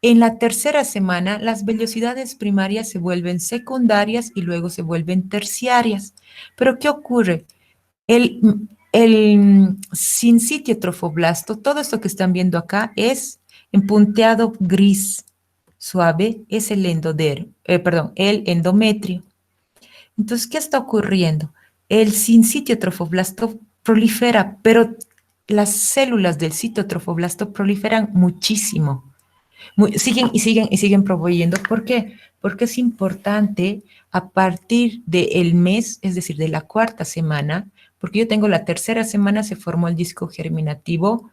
En la tercera semana, las vellosidades primarias se vuelven secundarias y luego se vuelven terciarias. Pero ¿qué ocurre? El sincitio trofoblasto, todo esto que están viendo acá es en punteado gris suave, es el el endometrio. Entonces, ¿qué está ocurriendo? El sincitio trofoblasto prolifera, pero las células del citotrofoblasto proliferan muchísimo. Siguen y siguen y siguen proveyendo. ¿Por qué? Porque es importante a partir del mes, es decir, de la cuarta semana, porque yo tengo la tercera semana, se formó el disco germinativo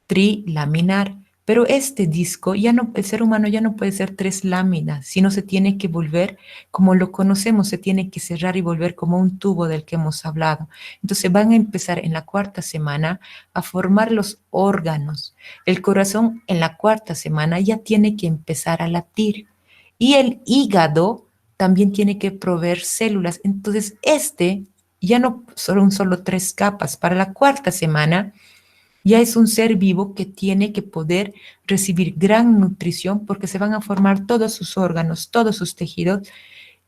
trilaminar, pero este disco, ya no, el ser humano ya no puede ser tres láminas, sino se tiene que volver como lo conocemos, se tiene que cerrar y volver como un tubo del que hemos hablado. Entonces van a empezar en la cuarta semana a formar los órganos. El corazón en la cuarta semana ya tiene que empezar a latir y el hígado también tiene que proveer células. Entonces ya no son solo tres capas. Para la cuarta semana ya es un ser vivo que tiene que poder recibir gran nutrición porque se van a formar todos sus órganos, todos sus tejidos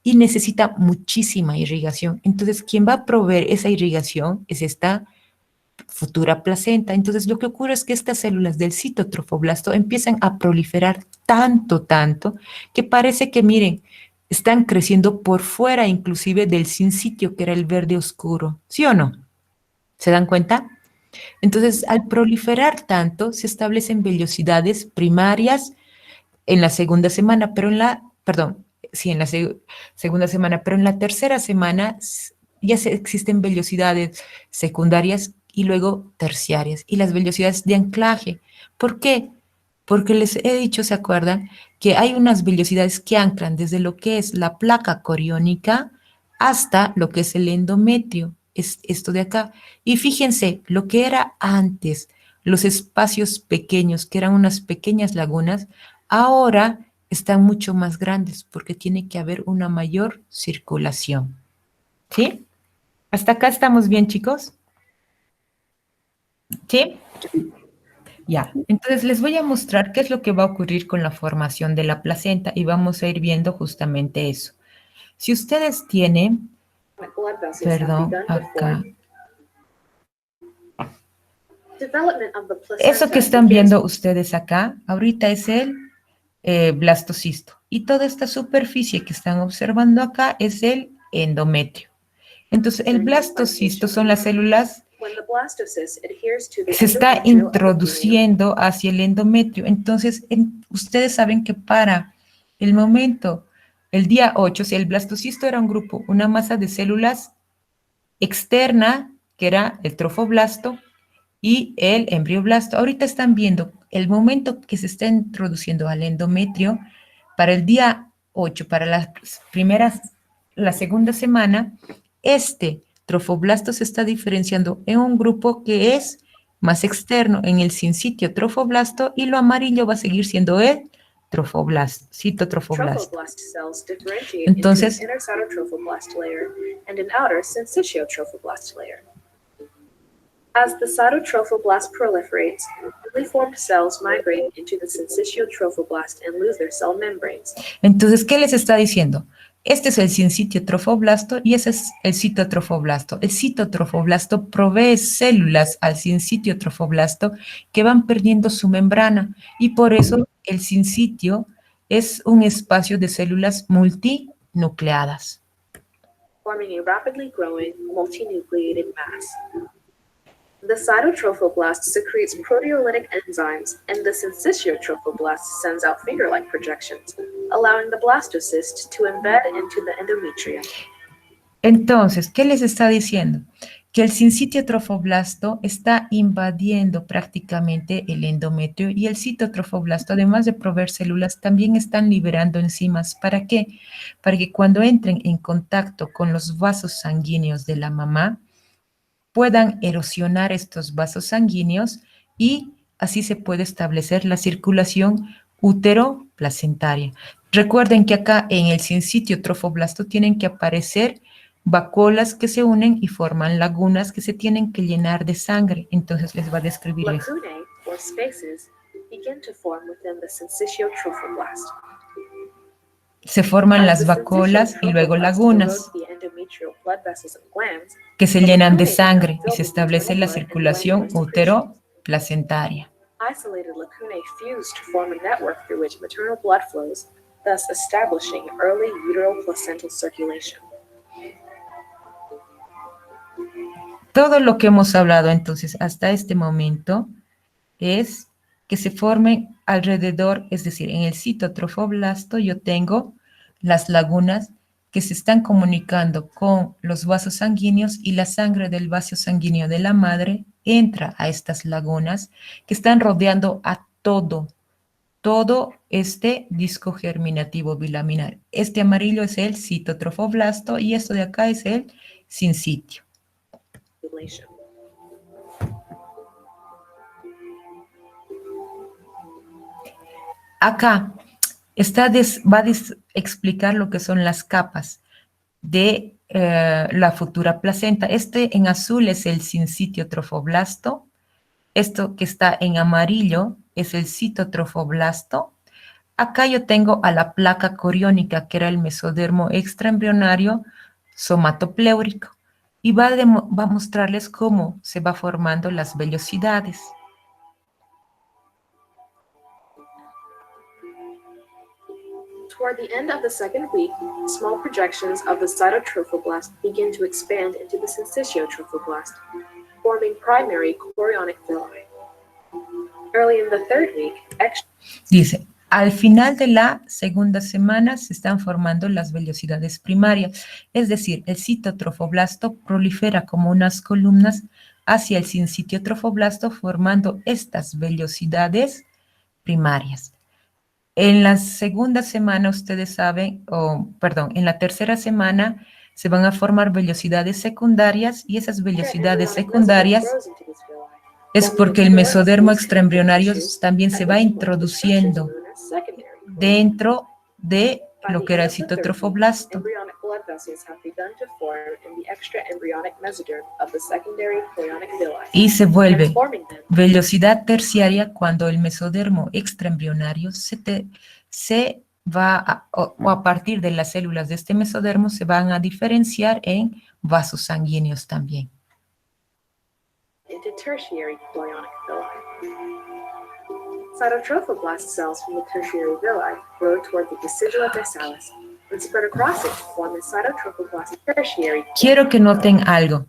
y necesita muchísima irrigación. Entonces, quien va a proveer esa irrigación es esta futura placenta. Entonces, lo que ocurre es que estas células del citotrofoblasto empiezan a proliferar tanto, tanto, que parece que, miren, están creciendo por fuera inclusive del sincitio, que era el verde oscuro. ¿Sí o no? ¿Se dan cuenta? Entonces, al proliferar tanto, se establecen vellosidades primarias en la segunda semana, pero perdón, sí, en la segunda semana, pero en la tercera semana ya existen vellosidades secundarias y luego terciarias, y las vellosidades de anclaje. ¿Por qué? Porque les he dicho, ¿se acuerdan? Que hay unas vellosidades que anclan desde lo que es la placa coriónica hasta lo que es el endometrio, es esto de acá. Y fíjense, lo que era antes, los espacios pequeños, que eran unas pequeñas lagunas, ahora están mucho más grandes porque tiene que haber una mayor circulación. ¿Sí? ¿Hasta acá estamos bien, chicos? ¿Sí? Ya, entonces les voy a mostrar qué es lo que va a ocurrir con la formación de la placenta y vamos a ir viendo justamente eso. Si ustedes tienen, perdón, acá. Eso que están viendo ustedes acá, ahorita es el blastocisto. Y toda esta superficie que están observando acá es el endometrio. Entonces, el blastocisto son las células que se está introduciendo hacia el endometrio. Entonces, ustedes saben que para el momento, el día 8, si el blastocisto era un grupo, una masa de células externa, que era el trofoblasto, y el embrioblasto. Ahorita están viendo el momento que se está introduciendo al endometrio para el día 8, para la segunda semana, este trofoblasto se está diferenciando en un grupo que es más externo, en el sincitio trofoblasto, y lo amarillo va a seguir siendo el trofoblasto, citotrofoblasto. Entonces, as the cytotrophoblast proliferates, newly formed cells migrate into the syncytiotrophoblast and lose their cell membranes. Entonces, ¿qué les está diciendo? Este es el sincitio trofoblasto y ese es el citotrofoblasto. El citotrofoblasto provee células al sincitio trofoblasto que van perdiendo su membrana y por eso el sincitio es un espacio de células multinucleadas. Forming a rapidly growing multinucleated mass. The cytotrophoblast secretes proteolytic enzymes, and the syncytiotrophoblast sends out finger-like projections, allowing the blastocyst to embed into the endometrium. Entonces, ¿qué les está diciendo? Que el sincitio trofoblasto está invadiendo prácticamente el endometrio y el citotrofoblasto, además de proveer células, también están liberando enzimas. ¿Para qué? Para que cuando entren en contacto con los vasos sanguíneos de la mamá, puedan erosionar estos vasos sanguíneos y así se puede establecer la circulación útero-placentaria. Recuerden que acá en el sincitio trofoblasto tienen que aparecer vacuolas que se unen y forman lagunas que se tienen que llenar de sangre. Entonces les va a describir eso. Lacunae, or spaces, begin to form within the syncytial trophoblast. Se forman As las the vacuolas syncytial y luego trophoblast lagunas erodes the endometrial blood vessels and glands, que se the llenan de lacunae sangre y become se filled with establece maternal la blood and circulación glandular secretion. útero-placentaria. Isolated lacunae fuse to form a network through which maternal blood flows, thus establishing early uteroplacental circulation. Todo lo que hemos hablado entonces hasta este momento es que se formen alrededor, es decir, en el citotrofoblasto yo tengo las lagunas que se están comunicando con los vasos sanguíneos y la sangre del vaso sanguíneo de la madre entra a estas lagunas que están rodeando a todo este disco germinativo bilaminar. Este amarillo es el citotrofoblasto y esto de acá es el sincitio. Acá va a explicar lo que son las capas de la futura placenta. Este en azul es el sincitio trofoblasto. Esto que está en amarillo es el citotrofoblasto. Acá yo tengo a la placa coriónica, que era el mesodermo extraembrionario somatopleúrico. Y va a mostrarles cómo se va formando las vellosidades. Toward the end of the second week, small projections of the cytotrophoblast begin to expand into the syncytiotrophoblast, forming primary chorionic villi. Early in the third week, Dice, al final de la segunda semana se están formando las vellosidades primarias, es decir, el citotrofoblasto prolifera como unas columnas hacia el sincitiotrofoblasto formando estas vellosidades primarias. En la segunda semana, ustedes saben, en la tercera semana se van a formar vellosidades secundarias y esas vellosidades secundarias es porque el mesodermo extraembrionario también se va introduciendo dentro de lo que era el citotrofoblasto. Y se vuelve vellosidad terciaria cuando el mesodermo extraembrionario se va o a partir de las células de este mesodermo se van a diferenciar en vasos sanguíneos también. Into tertiary chorionic villi. Cytotrophoblast cells from the tertiary villi grow toward the decidua dorsalis and spread across it to form the cytotrophoblast tertiary. Quiero que noten algo.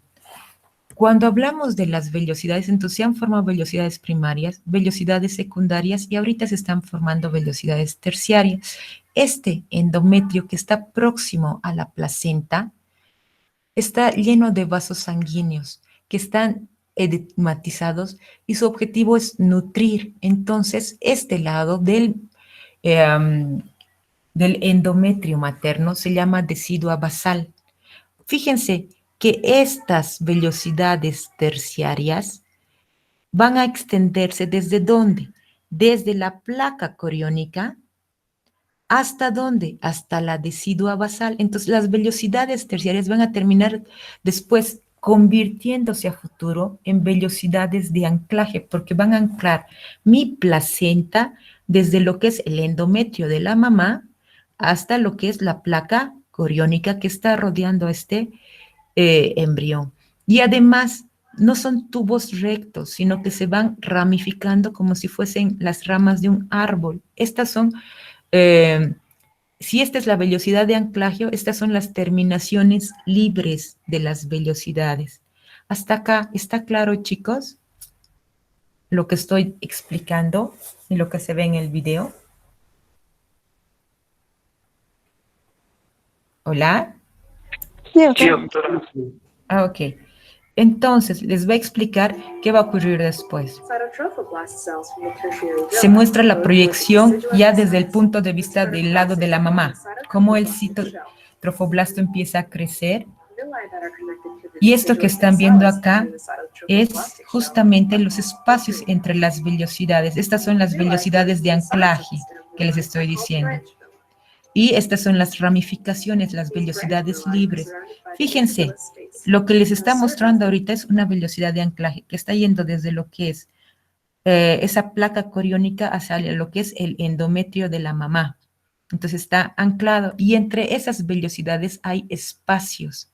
Cuando hablamos de las vellosidades, entonces se han formado vellosidades primarias, vellosidades secundarias y ahorita se están formando vellosidades terciarias. Este endometrio que está próximo a la placenta está lleno de vasos sanguíneos que están edematizados y su objetivo es nutrir. Entonces, este lado del endometrio materno se llama decidua basal. Fíjense que estas vellosidades terciarias van a extenderse ¿desde dónde? Desde la placa coriónica ¿hasta dónde? Hasta la decidua basal. Entonces, las vellosidades terciarias van a terminar después convirtiéndose a futuro en vellosidades de anclaje, porque van a anclar mi placenta desde lo que es el endometrio de la mamá hasta lo que es la placa coriónica que está rodeando a este embrión. Y además, no son tubos rectos, sino que se van ramificando como si fuesen las ramas de un árbol. Estas son si esta es la vellosidad de anclaje, estas son las terminaciones libres de las vellosidades. Hasta acá, ¿está claro, chicos? Lo que estoy explicando y lo que se ve en el video. ¿Hola? Sí, doctora. Ah, ok. Entonces, les voy a explicar qué va a ocurrir después. Se muestra la proyección ya desde el punto de vista del lado de la mamá, cómo el citotrofoblasto empieza a crecer. Y esto que están viendo acá es justamente los espacios entre las vellosidades. Estas son las vellosidades de anclaje que les estoy diciendo. Y estas son las ramificaciones, las vellosidades libres. Fíjense, lo que les está mostrando ahorita es una velocidad de anclaje que está yendo desde lo que es esa placa coriónica hacia lo que es el endometrio de la mamá. Entonces está anclado y entre esas vellosidades hay espacios.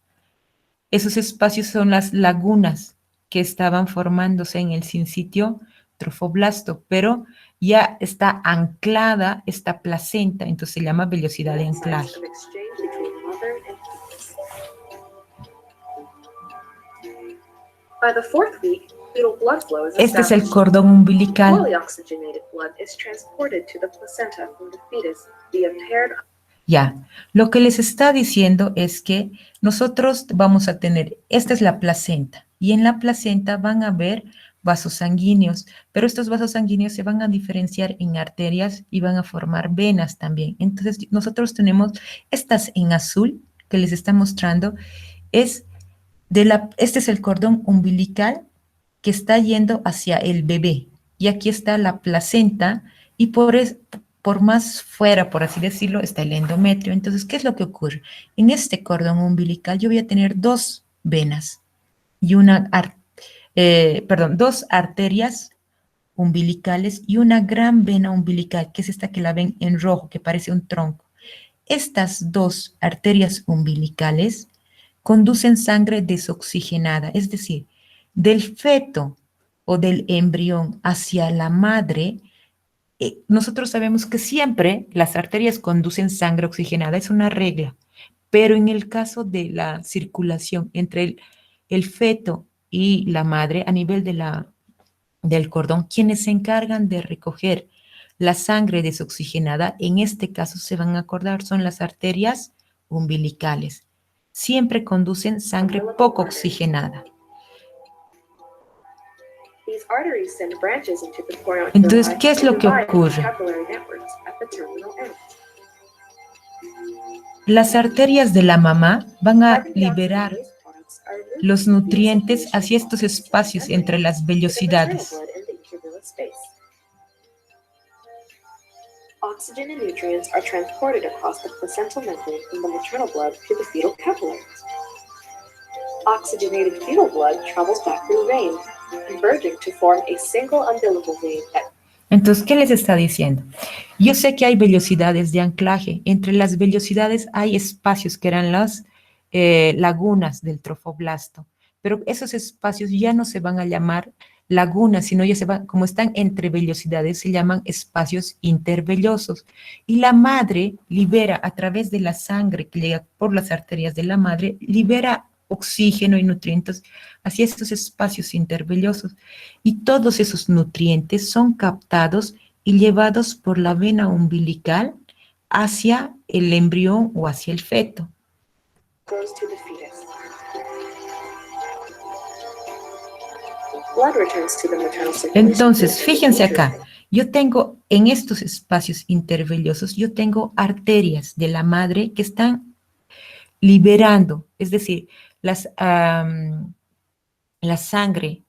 Esos espacios son las lagunas que estaban formándose en el sinsitio trofoblasto, pero ya está anclada esta placenta, entonces se llama vellosidad de Signs anclaje. of exchange between mother and fetus. By the fourth week, fetal blood flow is Este es el established. cordón umbilical. Fully oxygenated blood is transported to the placenta from the fetus via paired. Ya, lo que les está diciendo es que nosotros vamos a tener, esta es la placenta, y en la placenta van a haber vasos sanguíneos, pero estos vasos sanguíneos se van a diferenciar en arterias y van a formar venas también. Entonces, nosotros tenemos estas en azul que les está mostrando, este es el cordón umbilical que está yendo hacia el bebé, y aquí está la placenta, y por más fuera, por así decirlo, está el endometrio. Entonces, ¿qué es lo que ocurre? En este cordón umbilical yo voy a tener dos venas y dos arterias umbilicales y una gran vena umbilical, que es esta que la ven en rojo, que parece un tronco. Estas dos arterias umbilicales conducen sangre desoxigenada, es decir, del feto o del embrión hacia la madre. Nosotros sabemos que siempre las arterias conducen sangre oxigenada, es una regla, pero en el caso de la circulación entre el feto y la madre a nivel del cordón, quienes se encargan de recoger la sangre desoxigenada, en este caso se van a acordar, son las arterias umbilicales. Siempre conducen sangre poco oxigenada. These arteries send branches into the chorion Entonces, villi ¿qué es and lo que divide into ocurre? capillary networks at the terminal ends. Las arterias de la mamá van a Carbon liberar deoxygenase products are released los via nutrientes circulation hacia estos across the espacios membrane entre las to the maternal vellosidades. blood in the intervillous space. Oxygen and nutrients are transported across the placental membrane from the maternal blood to the fetal capillaries. Oxygenated fetal blood travels back through veins, converging to form a single umbilical vein that Entonces, ¿qué les está diciendo? Yo sé que hay vellosidades de anclaje. Entre las vellosidades hay espacios que eran las lagunas del trofoblasto, pero esos espacios ya no se van a llamar lagunas, sino ya se van, como están entre vellosidades, se llaman espacios intervellosos. Y la madre libera a través de la sangre que llega por las arterias de la madre, libera oxígeno y nutrientes hacia estos espacios intervellosos. Y todos esos nutrientes son captados y llevados por la vena umbilical hacia el embrión o hacia el feto. goes to the fetus. Blood returns to the maternal circulation. Entonces, fíjense acá, yo tengo en estos espacios intervellosos, yo tengo arterias de la madre que están liberando, es decir, la sangre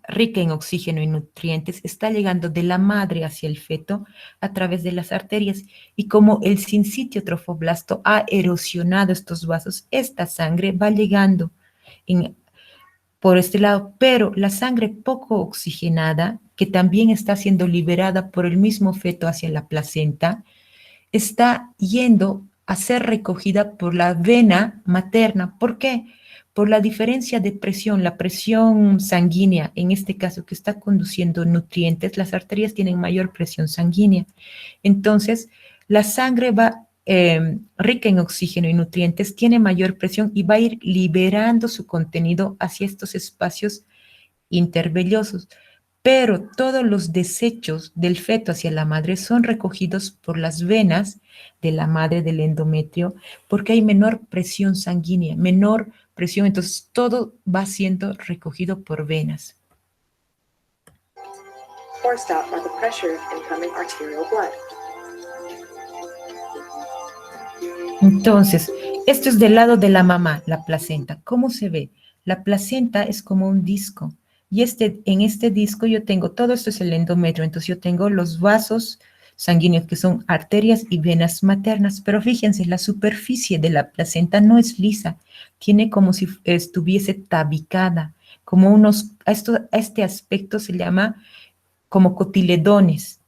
rica en oxígeno y nutrientes está llegando de la madre hacia el feto a través de las arterias, y como el sinsitio trofoblasto ha erosionado estos vasos, esta sangre va llegando por este lado, pero la sangre poco oxigenada, que también está siendo liberada por el mismo feto hacia la placenta, está yendo a ser recogida por la vena materna. ¿Por qué? Por la diferencia de presión, la presión sanguínea, en este caso que está conduciendo nutrientes, las arterias tienen mayor presión sanguínea. Entonces, la sangre va rica en oxígeno y nutrientes, tiene mayor presión y va a ir liberando su contenido hacia estos espacios intervellosos. Pero todos los desechos del feto hacia la madre son recogidos por las venas de la madre del endometrio, porque hay menor presión sanguínea, menor presión, entonces todo va siendo recogido por venas. Forced out by the pressure of incoming arterial blood. Entonces, esto es del lado de la mamá, la placenta. ¿Cómo se ve? La placenta es como un disco. Y en este disco yo tengo, todo esto es el endometrio, entonces yo tengo los vasos sanguíneos que son arterias y venas maternas, pero fíjense, la superficie de la placenta no es lisa, tiene como si estuviese tabicada, como a este aspecto se llama como cotiledones.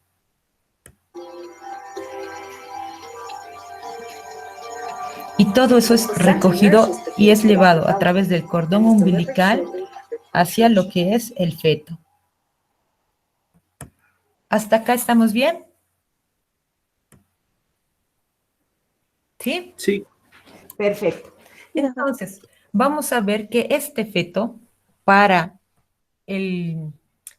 Y todo eso es recogido y es llevado a través del cordón umbilical hacia lo que es el feto. ¿Hasta acá estamos bien? ¿Sí? Sí. Perfecto. Entonces, vamos a ver que este feto, para el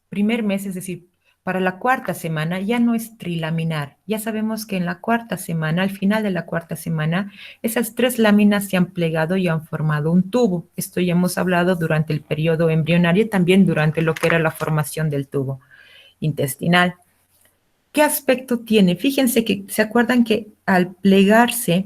primer mes, es decir, para la cuarta semana, ya no es trilaminar. Ya sabemos que en la cuarta semana, al final de la cuarta semana, esas 3 láminas se han plegado y han formado un tubo. Esto ya hemos hablado durante el periodo embrionario y también durante lo que era la formación del tubo intestinal. ¿Qué aspecto tiene? Fíjense que, ¿se acuerdan que al plegarse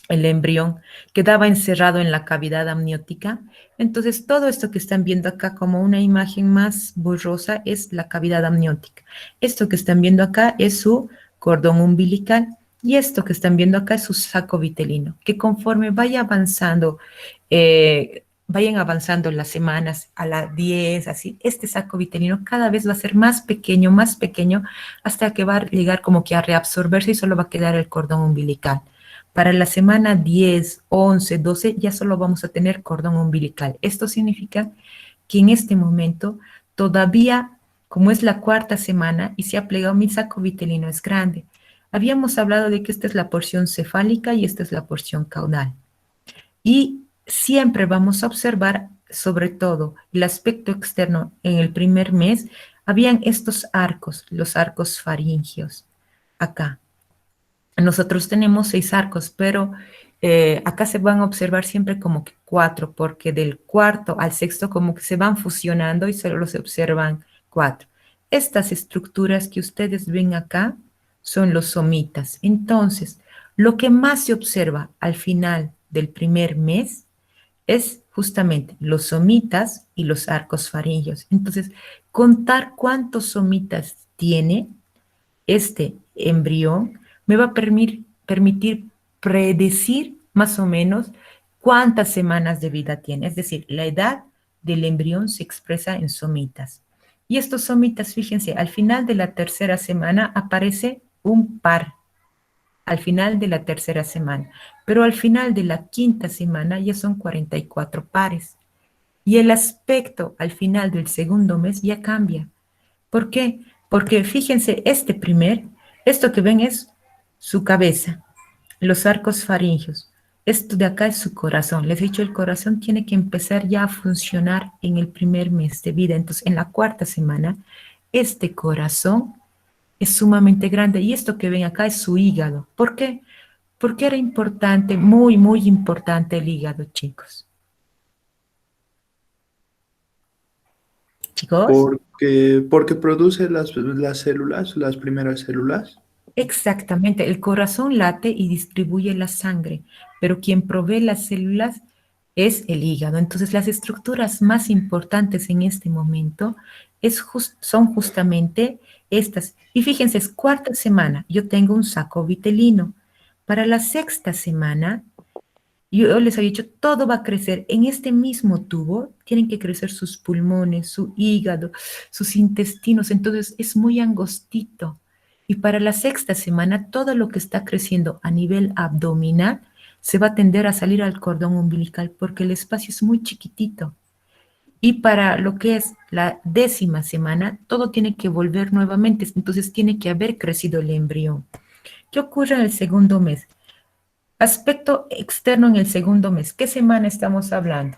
el embrión quedaba encerrado en la cavidad amniótica? Entonces, todo esto que están viendo acá como una imagen más borrosa es la cavidad amniótica. Esto que están viendo acá es su cordón umbilical y esto que están viendo acá es su saco vitelino, que conforme vayan avanzando las semanas a las 10, así, este saco vitelino cada vez va a ser más pequeño, hasta que va a llegar como que a reabsorberse y solo va a quedar el cordón umbilical. Para la semana 10, 11, 12 ya solo vamos a tener cordón umbilical. Esto significa que en este momento todavía, como es la cuarta semana y se ha plegado, mi saco vitelino es grande. Habíamos hablado de que esta es la porción cefálica y esta es la porción caudal. Y siempre vamos a observar, sobre todo, el aspecto externo en el primer mes. Habían estos arcos, los arcos faringios, acá. Nosotros tenemos 6 arcos, pero acá se van a observar siempre como que 4, porque del cuarto al sexto como que se van fusionando y solo se observan 4. Estas estructuras que ustedes ven acá son los somitas. Entonces, lo que más se observa al final del primer mes es justamente los somitas y los arcos faringios. Entonces, contar cuántos somitas tiene este embrión me va a permitir predecir más o menos cuántas semanas de vida tiene. Es decir, la edad del embrión se expresa en somitas. Y estos somitas, fíjense, al final de la tercera semana aparece un par, al final de la tercera semana. Pero al final de la quinta semana ya son 44 pares. Y el aspecto al final del segundo mes ya cambia. ¿Por qué? Porque fíjense, esto que ven es su cabeza, los arcos faringios. Esto de acá es su corazón. Les he dicho, el corazón tiene que empezar ya a funcionar en el primer mes de vida. Entonces, en la cuarta semana, este corazón es sumamente grande. Y esto que ven acá es su hígado. ¿Por qué? Porque era importante, muy importante el hígado, chicos. Chicos. Porque produce las células, las primeras células. Exactamente, el corazón late y distribuye la sangre, pero quien provee las células es el hígado. Entonces, las estructuras más importantes en este momento son justamente estas. Y fíjense, es cuarta semana, yo tengo un saco vitelino. Para la sexta semana, yo les había dicho, todo va a crecer. En este mismo tubo tienen que crecer sus pulmones, su hígado, sus intestinos. Entonces, es muy angostito. Y para la sexta semana, todo lo que está creciendo a nivel abdominal se va a tender a salir al cordón umbilical porque el espacio es muy chiquitito. Y para lo que es la 10ª semana, todo tiene que volver nuevamente. Entonces, tiene que haber crecido el embrión. ¿Qué ocurre en el segundo mes? Aspecto externo en el segundo mes. ¿Qué semana estamos hablando?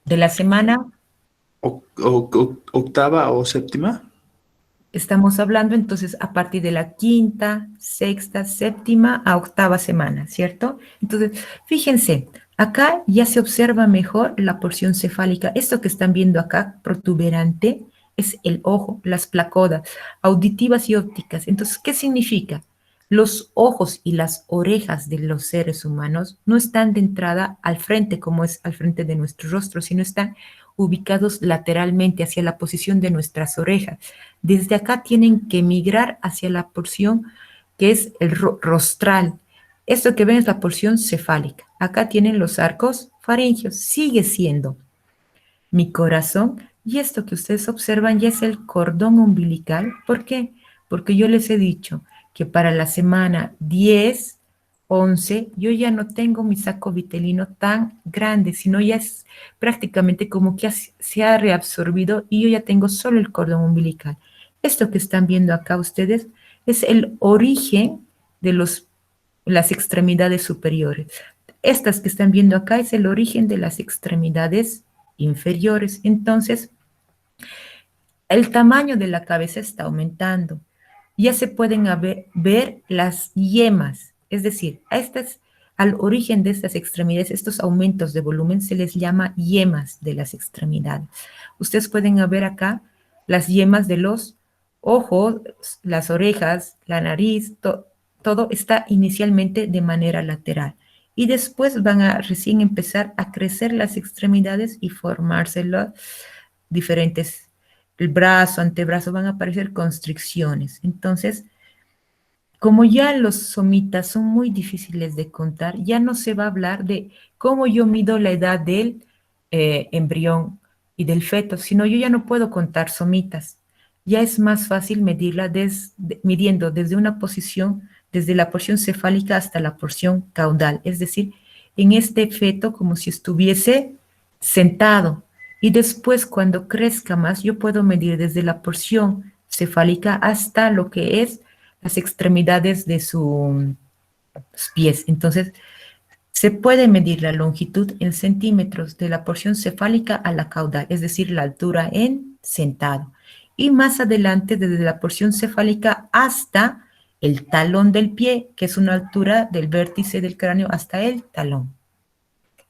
De la semana. Octava o séptima. Estamos hablando entonces a partir de la quinta, sexta, séptima a octava semana, ¿cierto? Entonces, fíjense, acá ya se observa mejor la porción cefálica. Esto que están viendo acá, protuberante, es el ojo, las placodas auditivas y ópticas. Entonces, ¿qué significa? Los ojos y las orejas de los seres humanos no están de entrada al frente, como es al frente de nuestro rostro, sino están ubicados lateralmente hacia la posición de nuestras orejas. Desde acá tienen que migrar hacia la porción que es el rostral. Esto que ven es la porción cefálica. Acá tienen los arcos faringios. Sigue siendo mi corazón, Y esto que ustedes observan ya es el cordón umbilical. ¿Por qué? Porque yo les he dicho que para la semana 10, 11, yo ya no tengo mi saco vitelino tan grande, sino ya es prácticamente como que se ha reabsorbido y yo ya tengo solo el cordón umbilical. Esto que están viendo acá ustedes es el origen de las extremidades superiores. Estas que están viendo acá es el origen de las extremidades inferiores. Entonces, el tamaño de la cabeza está aumentando. Ya se pueden ver las yemas, es decir, al origen de estas extremidades, estos aumentos de volumen se les llama yemas de las extremidades. Ustedes pueden ver acá las yemas de los ojos, las orejas, la nariz, todo está inicialmente de manera lateral. Y después van a recién empezar a crecer las extremidades y formarse los diferentes, el brazo, antebrazo, van a aparecer constricciones. Entonces, como ya los somitas son muy difíciles de contar, ya no se va a hablar de cómo yo mido la edad del embrión y del feto, sino yo ya no puedo contar somitas. Ya es más fácil medirla midiendo desde una posición, desde la porción cefálica hasta la porción caudal, es decir, en este feto como si estuviese sentado. Y después, cuando crezca más, yo puedo medir desde la porción cefálica hasta lo que es las extremidades de sus pies. Entonces, se puede medir la longitud en centímetros de la porción cefálica a la caudal, es decir, la altura en sentado. Y más adelante, desde la porción cefálica hasta el talón del pie, que es una altura del vértice del cráneo hasta el talón.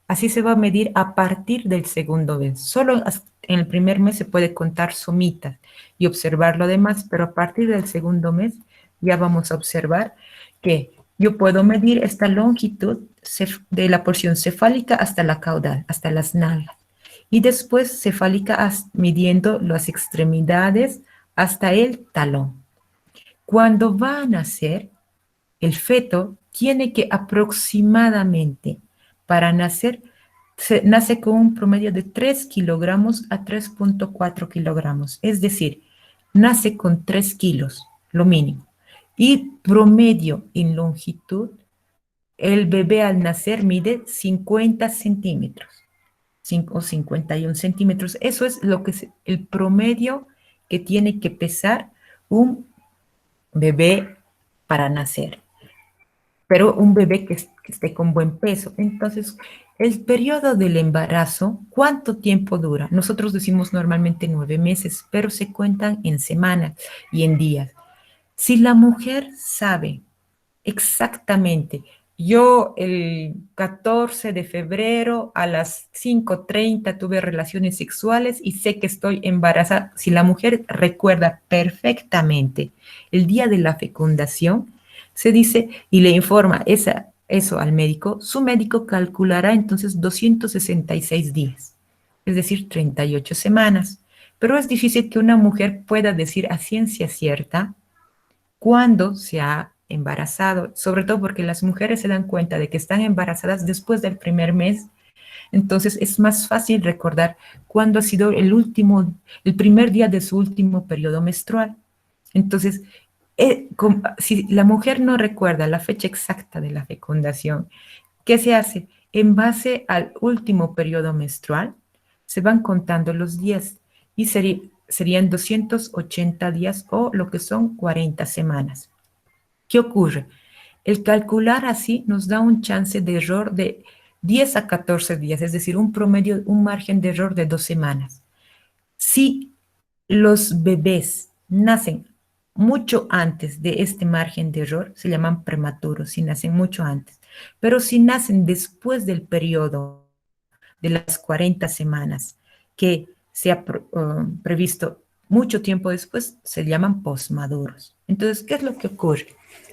Así se va a medir a partir del segundo mes. Solo en el primer mes se puede contar somitas y observar lo demás, pero a partir del segundo mes ya vamos a observar que yo puedo medir esta longitud de la porción cefálica hasta la caudal, hasta las nalgas. Y después cefálica midiendo las extremidades hasta el talón. Cuando va a nacer, el feto tiene que aproximadamente, para nacer, nace con un promedio de 3 kilogramos a 3,4 kilogramos, es decir, nace con 3 kilos, lo mínimo. Y promedio en longitud, el bebé al nacer mide 50 centímetros o 51 centímetros. Eso es lo que es el promedio que tiene que pesar un bebé para nacer, pero un bebé que esté con buen peso. Entonces, el periodo del embarazo, ¿cuánto tiempo dura? Nosotros decimos normalmente 9 meses, pero se cuentan en semanas y en días. Si la mujer sabe exactamente, yo el 14 de febrero a las 5:30 tuve relaciones sexuales y sé que estoy embarazada. Si la mujer recuerda perfectamente el día de la fecundación, se dice y le informa eso al médico, su médico calculará entonces 266 días, es decir, 38 semanas. Pero es difícil que una mujer pueda decir a ciencia cierta cuando se ha embarazado, sobre todo porque las mujeres se dan cuenta de que están embarazadas después del primer mes. Entonces es más fácil recordar cuándo ha sido el primer día de su último periodo menstrual. Entonces, si la mujer no recuerda la fecha exacta de la fecundación, ¿qué se hace? En base al último periodo menstrual, se van contando los días y serían 280 días o lo que son 40 semanas. ¿Qué ocurre? El calcular así nos da un chance de error de 10 a 14 días, es decir, un promedio, un margen de error de 2 semanas. Si los bebés nacen mucho antes de este margen de error, se llaman prematuros, si nacen mucho antes. Pero si nacen después del periodo de las 40 semanas, que se ha previsto mucho tiempo después, se llaman posmaduros. Entonces, ¿qué es lo que ocurre?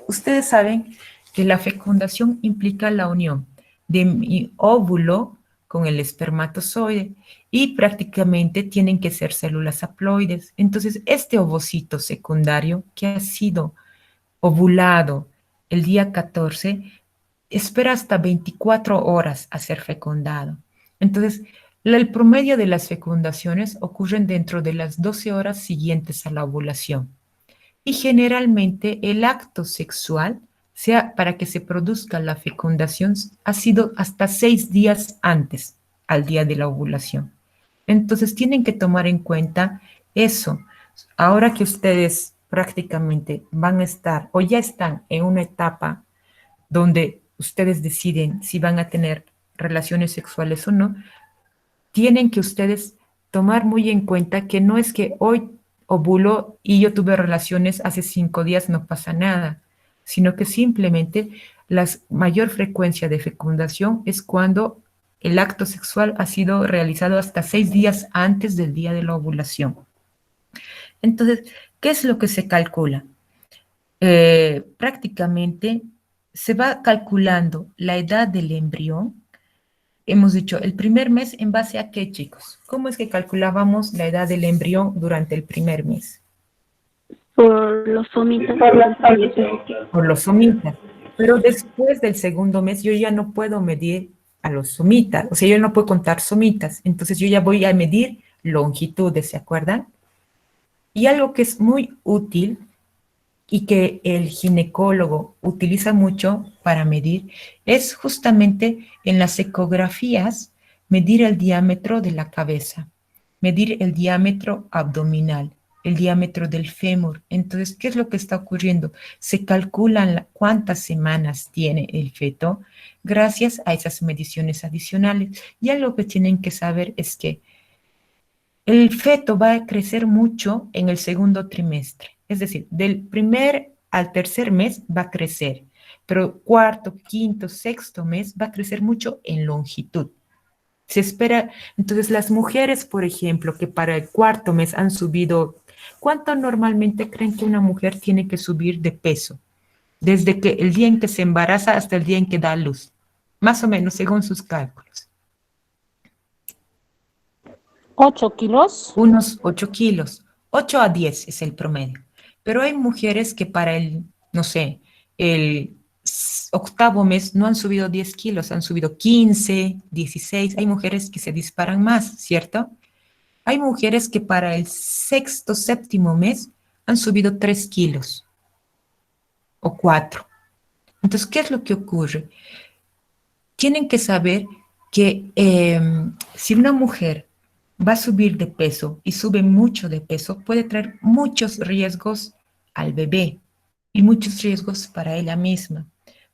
Ustedes saben que la fecundación implica la unión de mi óvulo con el espermatozoide y prácticamente tienen que ser células haploides. Entonces, este ovocito secundario que ha sido ovulado el día 14 espera hasta 24 horas a ser fecundado. Entonces, El promedio de las fecundaciones ocurren dentro de las 12 horas siguientes a la ovulación. Y generalmente el acto sexual, sea para que se produzca la fecundación, ha sido hasta 6 días antes al día de la ovulación. Entonces tienen que tomar en cuenta eso. Ahora que ustedes prácticamente van a estar o ya están en una etapa donde ustedes deciden si van a tener relaciones sexuales o no, tienen que ustedes tomar muy en cuenta que no es que hoy ovulo y yo tuve relaciones hace 5 días, no pasa nada, sino que simplemente la mayor frecuencia de fecundación es cuando el acto sexual ha sido realizado hasta 6 días antes del día de la ovulación. Entonces, ¿qué es lo que se calcula? Prácticamente se va calculando la edad del embrión. Hemos dicho el primer mes, ¿en base a qué, chicos? ¿Cómo es que calculábamos la edad del embrión durante el primer mes? Por los somitas. Por los somitas. Pero después del segundo mes yo ya no puedo medir a los somitas, o sea, yo no puedo contar somitas, entonces yo ya voy a medir longitudes, ¿se acuerdan? Y algo que es muy útil y que el ginecólogo utiliza mucho para medir es justamente en las ecografías medir el diámetro de la cabeza, medir el diámetro abdominal, el diámetro del fémur. Entonces, ¿qué es lo que está ocurriendo? Se calculan cuántas semanas tiene el feto gracias a esas mediciones adicionales. Y algo que tienen que saber es que el feto va a crecer mucho en el segundo trimestre, es decir, del primer al tercer mes va a crecer, pero cuarto, quinto, sexto mes va a crecer mucho en longitud. Se espera, entonces las mujeres, por ejemplo, que para el cuarto mes han subido, ¿cuánto normalmente creen que una mujer tiene que subir de peso? Desde que el día en que se embaraza hasta el día en que da a luz, más o menos, según sus cálculos. 8 kilos. Unos 8 kilos, 8 a 10 es el promedio. Pero hay mujeres que para el, no sé, el octavo mes no han subido 10 kilos, han subido 15, 16. Hay mujeres que se disparan más, ¿cierto? Hay mujeres que para el sexto, séptimo mes han subido 3 kilos o 4. Entonces, ¿qué es lo que ocurre? Tienen que saber que si una mujer va a subir de peso y sube mucho de peso, puede traer muchos riesgos al bebé y muchos riesgos para ella misma.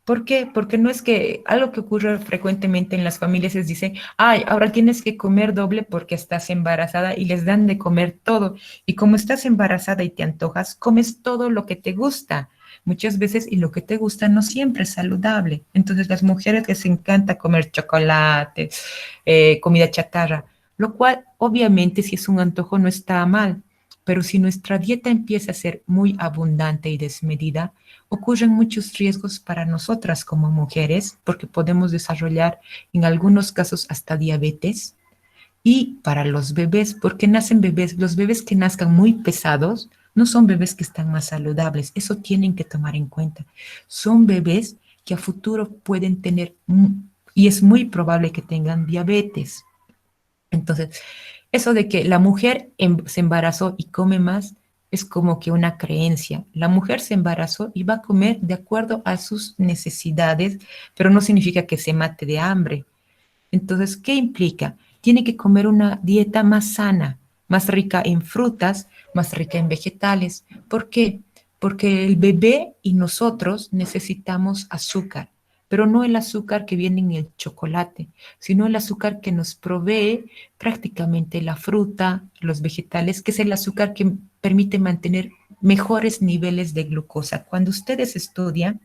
¿Por qué? Porque no es que algo que ocurre frecuentemente en las familias es dicen, ay, ahora tienes que comer doble porque estás embarazada y les dan de comer todo. Y como estás embarazada y te antojas, comes todo lo que te gusta. Muchas veces y lo que te gusta no siempre es saludable. Entonces las mujeres les encanta comer chocolate, comida chatarra, lo cual obviamente si es un antojo no está mal, pero si nuestra dieta empieza a ser muy abundante y desmedida, ocurren muchos riesgos para nosotras como mujeres, porque podemos desarrollar en algunos casos hasta diabetes, y para los bebés, porque nacen bebés, los bebés que nazcan muy pesados no son bebés que están más saludables, eso tienen que tomar en cuenta. Son bebés que a futuro pueden tener, y es muy probable que tengan diabetes. Entonces, eso de que la mujer se embarazó y come más es como que una creencia. La mujer se embarazó y va a comer de acuerdo a sus necesidades, pero no significa que se mate de hambre. Entonces, ¿qué implica? Tiene que comer una dieta más sana, más rica en frutas, más rica en vegetales. ¿Por qué? Porque el bebé y nosotros necesitamos azúcar, pero no el azúcar que viene en el chocolate, sino el azúcar que nos provee prácticamente la fruta, los vegetales, que es el azúcar que permite mantener mejores niveles de glucosa. Cuando ustedes estudian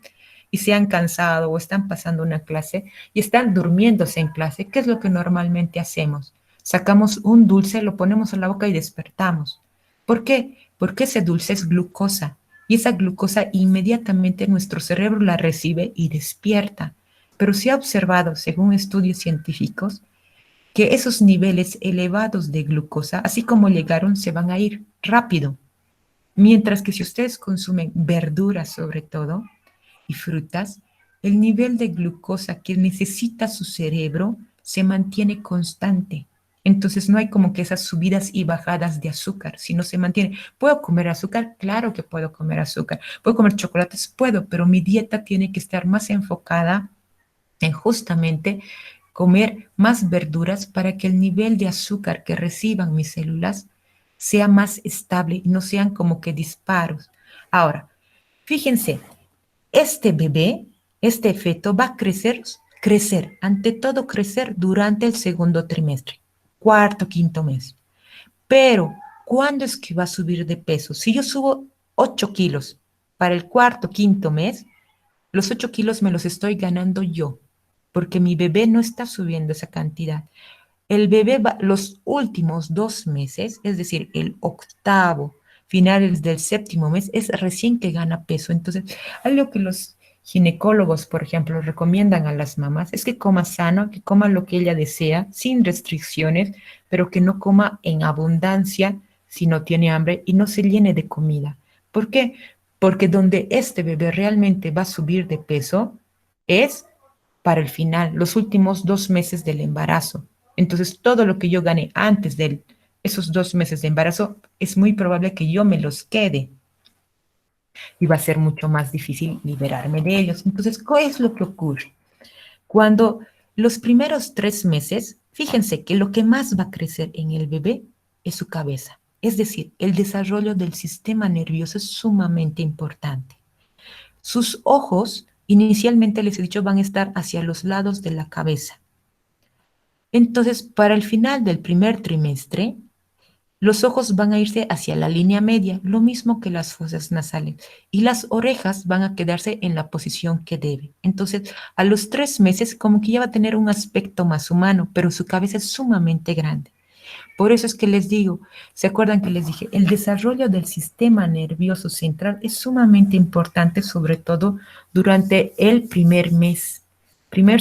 y se han cansado o están pasando una clase y están durmiéndose en clase, ¿qué es lo que normalmente hacemos? Sacamos un dulce, lo ponemos a la boca y despertamos. ¿Por qué? Porque ese dulce es glucosa y esa glucosa inmediatamente nuestro cerebro la recibe y despierta. Pero se ha observado, según estudios científicos, que esos niveles elevados de glucosa, así como llegaron, se van a ir rápido. Mientras que si ustedes consumen verduras sobre todo y frutas, el nivel de glucosa que necesita su cerebro se mantiene constante Entonces no hay como que esas subidas y bajadas de azúcar, sino se mantiene. ¿Puedo comer azúcar? Claro que puedo comer azúcar. ¿Puedo comer chocolates? Puedo, pero mi dieta tiene que estar más enfocada en justamente comer más verduras para que el nivel de azúcar que reciban mis células sea más estable y no sean como que disparos. Ahora, fíjense, este bebé, este feto va a crecer, ante todo crecer durante el segundo trimestre, cuarto, quinto mes. Pero, ¿cuándo es que va a subir de peso? Si yo subo 8 kilos para el cuarto, quinto mes, los 8 kilos me los estoy ganando yo, porque mi bebé no está subiendo esa cantidad. El bebé va, los últimos 2 meses, es decir, el octavo, finales del séptimo mes, es recién que gana peso. Entonces, algo que los ginecólogos, por ejemplo, recomiendan a las mamás es que coma sano, que coma lo que ella desea, sin restricciones, pero que no coma en abundancia si no tiene hambre y no se llene de comida. ¿Por qué? Porque donde este bebé realmente va a subir de peso es para el final, los últimos 2 meses del embarazo. Entonces, todo lo que yo gane antes de esos 2 meses de embarazo, es muy probable que yo me los quede y va a ser mucho más difícil liberarme de ellos. Entonces, ¿qué es lo que ocurre? Cuando los primeros 3 meses, fíjense que lo que más va a crecer en el bebé es su cabeza. Es decir, el desarrollo del sistema nervioso es sumamente importante. Sus ojos, inicialmente les he dicho, van a estar hacia los lados de la cabeza. Entonces, para el final del primer trimestre, los ojos van a irse hacia la línea media, lo mismo que las fosas nasales, y las orejas van a quedarse en la posición que debe. Entonces, a los 3 meses, como que ya va a tener un aspecto más humano, pero su cabeza es sumamente grande. Por eso es que les digo, ¿se acuerdan que les dije? El desarrollo del sistema nervioso central es sumamente importante, sobre todo durante el primer mes,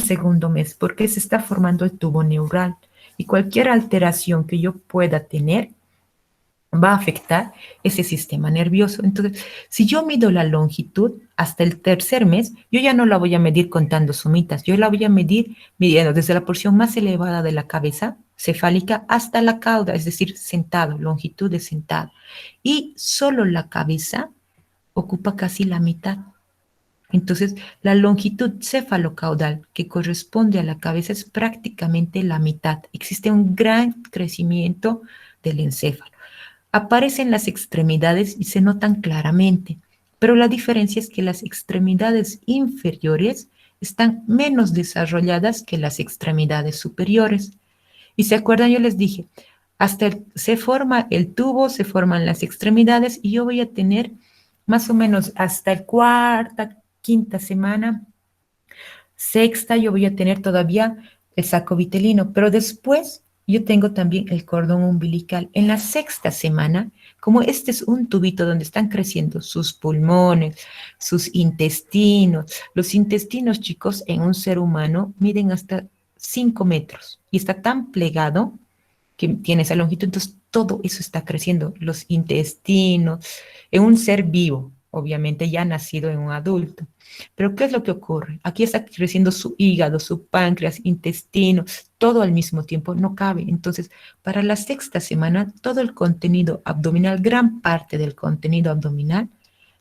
segundo mes, porque se está formando el tubo neural y cualquier alteración que yo pueda tener va a afectar ese sistema nervioso. Entonces, si yo mido la longitud hasta el tercer mes, yo ya no la voy a medir contando sumitas, yo la voy a medir midiendo desde la porción más elevada de la cabeza cefálica hasta la cauda, es decir, sentado, longitud de sentado. Y solo la cabeza ocupa casi la mitad. Entonces, la longitud cefalocaudal que corresponde a la cabeza es prácticamente la mitad. Existe un gran crecimiento del encéfalo. Aparecen las extremidades y se notan claramente, pero la diferencia es que las extremidades inferiores están menos desarrolladas que las extremidades superiores. Y se acuerdan, yo les dije, se forma el tubo, se forman las extremidades y yo voy a tener más o menos hasta el cuarta, quinta semana, sexta, yo voy a tener todavía el saco vitelino, pero después yo tengo también el cordón umbilical. En la sexta semana, como este es un tubito donde están creciendo sus pulmones, sus intestinos, los intestinos, chicos, en un ser humano miden hasta 5 metros y está tan plegado que tiene esa longitud, entonces todo eso está creciendo, los intestinos, en un ser vivo, obviamente ya nacido en un adulto. Pero ¿qué es lo que ocurre? Aquí está creciendo su hígado, su páncreas, intestino, todo al mismo tiempo, no cabe. Entonces, para la sexta semana, todo el contenido abdominal, gran parte del contenido abdominal,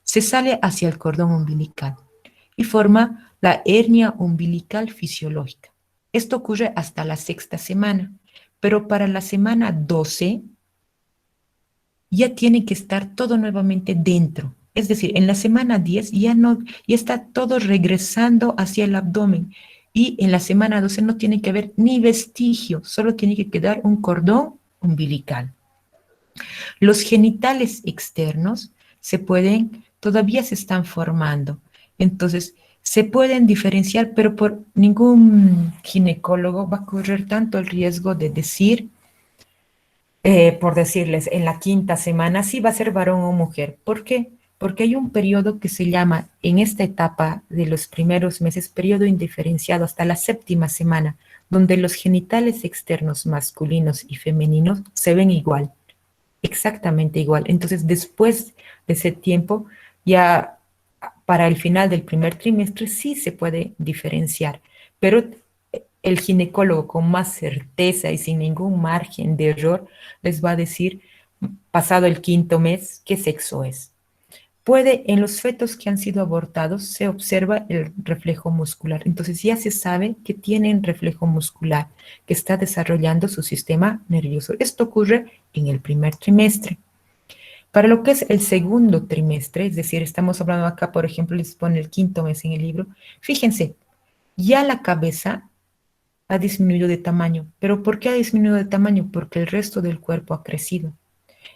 se sale hacia el cordón umbilical y forma la hernia umbilical fisiológica. Esto ocurre hasta la sexta semana, pero para la semana 12 ya tiene que estar todo nuevamente dentro. Es decir, en la semana 10 ya está todo regresando hacia el abdomen. Y en la semana 12 no tiene que haber ni vestigio, solo tiene que quedar un cordón umbilical. Los genitales externos todavía se están formando. Entonces, se pueden diferenciar, pero por ningún ginecólogo va a correr tanto el riesgo de decir, por decirles, en la quinta semana si va a ser varón o mujer. ¿Por qué? Porque hay un periodo que se llama, en esta etapa de los primeros meses, periodo indiferenciado hasta la séptima semana, donde los genitales externos masculinos y femeninos se ven igual, exactamente igual. Entonces, después de ese tiempo, ya para el final del primer trimestre sí se puede diferenciar, pero el ginecólogo con más certeza y sin ningún margen de error les va a decir, pasado el quinto mes, qué sexo es. En los fetos que han sido abortados se observa el reflejo muscular. Entonces ya se sabe que tienen reflejo muscular, que está desarrollando su sistema nervioso. Esto ocurre en el primer trimestre. Para lo que es el segundo trimestre, es decir, estamos hablando acá, por ejemplo, les pone el quinto mes en el libro, fíjense, ya la cabeza ha disminuido de tamaño. ¿Pero por qué ha disminuido de tamaño? Porque el resto del cuerpo ha crecido.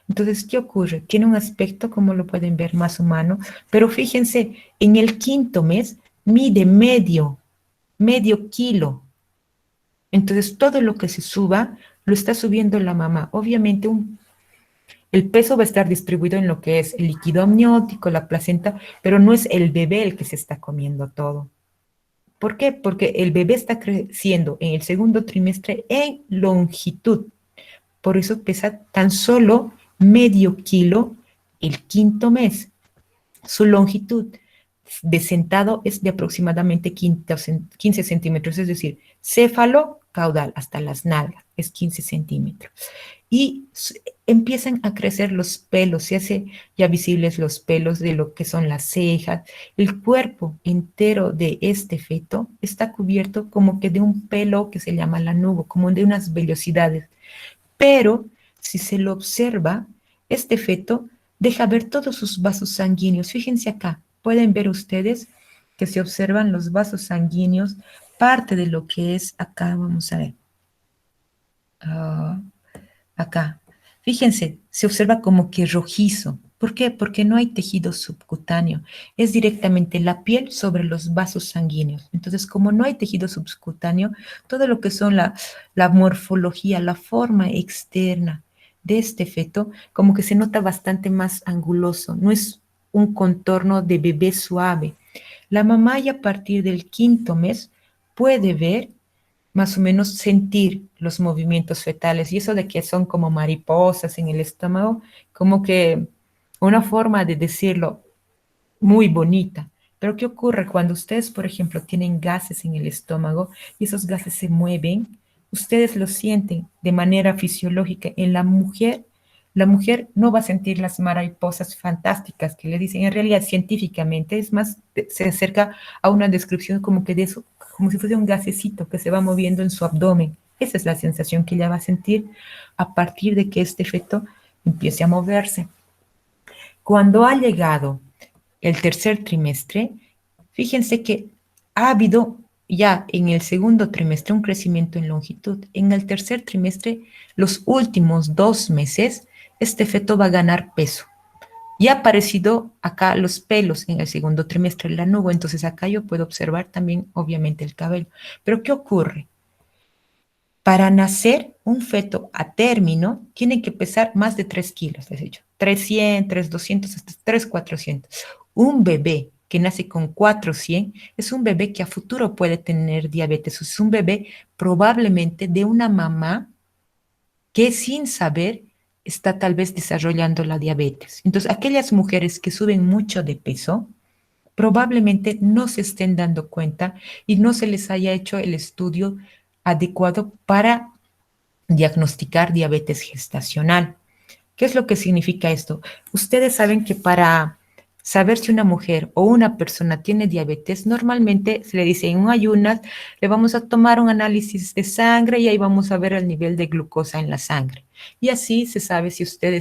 Entonces, ¿qué ocurre? Tiene un aspecto, como lo pueden ver, más humano, pero fíjense, en el quinto mes mide medio kilo. Entonces, todo lo que se suba, lo está subiendo la mamá. Obviamente, el peso va a estar distribuido en lo que es el líquido amniótico, la placenta, pero no es el bebé el que se está comiendo todo. ¿Por qué? Porque el bebé está creciendo en el segundo trimestre en longitud. Por eso pesa tan solo medio kilo el quinto mes. Su longitud de sentado es de aproximadamente 15 centímetros, es decir, céfalo caudal hasta las nalgas es 15 centímetros. Y empiezan a crecer los pelos, se hace ya visibles los pelos de lo que son las cejas. El cuerpo entero de este feto está cubierto como que de un pelo que se llama lanugo, como de unas vellosidades. Pero si se lo observa, este feto deja ver todos sus vasos sanguíneos. Fíjense acá, pueden ver ustedes que se observan los vasos sanguíneos, parte de lo que es acá, vamos a ver. Acá. Fíjense, se observa como que rojizo. ¿Por qué? Porque no hay tejido subcutáneo. Es directamente la piel sobre los vasos sanguíneos. Entonces, como no hay tejido subcutáneo, todo lo que son la morfología, la forma externa de este feto, como que se nota bastante más anguloso. No es un contorno de bebé suave. La mamá ya a partir del quinto mes puede ver más o menos sentir los movimientos fetales y eso de que son como mariposas en el estómago, como que una forma de decirlo muy bonita. Pero ¿qué ocurre cuando ustedes, por ejemplo, tienen gases en el estómago y esos gases se mueven? Ustedes lo sienten de manera fisiológica. En la mujer no va a sentir las mariposas fantásticas que le dicen. En realidad, científicamente, es más, se acerca a una descripción como que de eso, como si fuese un gasecito que se va moviendo en su abdomen. Esa es la sensación que ella va a sentir a partir de que este feto empiece a moverse. Cuando ha llegado el tercer trimestre, fíjense que ha habido ya en el segundo trimestre un crecimiento en longitud. En el tercer trimestre, los últimos 2 meses, este feto va a ganar peso. Y ha aparecido acá los pelos en el segundo trimestre, la nube, entonces acá yo puedo observar también obviamente el cabello. Pero ¿qué ocurre? Para nacer un feto a término tiene que pesar más de 3 kilos, les he dicho. 300, 3200, hasta 3400. Un bebé que nace con 400 es un bebé que a futuro puede tener diabetes. Es un bebé probablemente de una mamá que sin saber está tal vez desarrollando la diabetes. Entonces, aquellas mujeres que suben mucho de peso, probablemente no se estén dando cuenta y no se les haya hecho el estudio adecuado para diagnosticar diabetes gestacional. ¿Qué es lo que significa esto? Ustedes saben que para saber si una mujer o una persona tiene diabetes, normalmente se le dice en un ayunas, le vamos a tomar un análisis de sangre y ahí vamos a ver el nivel de glucosa en la sangre. Y así se sabe si usted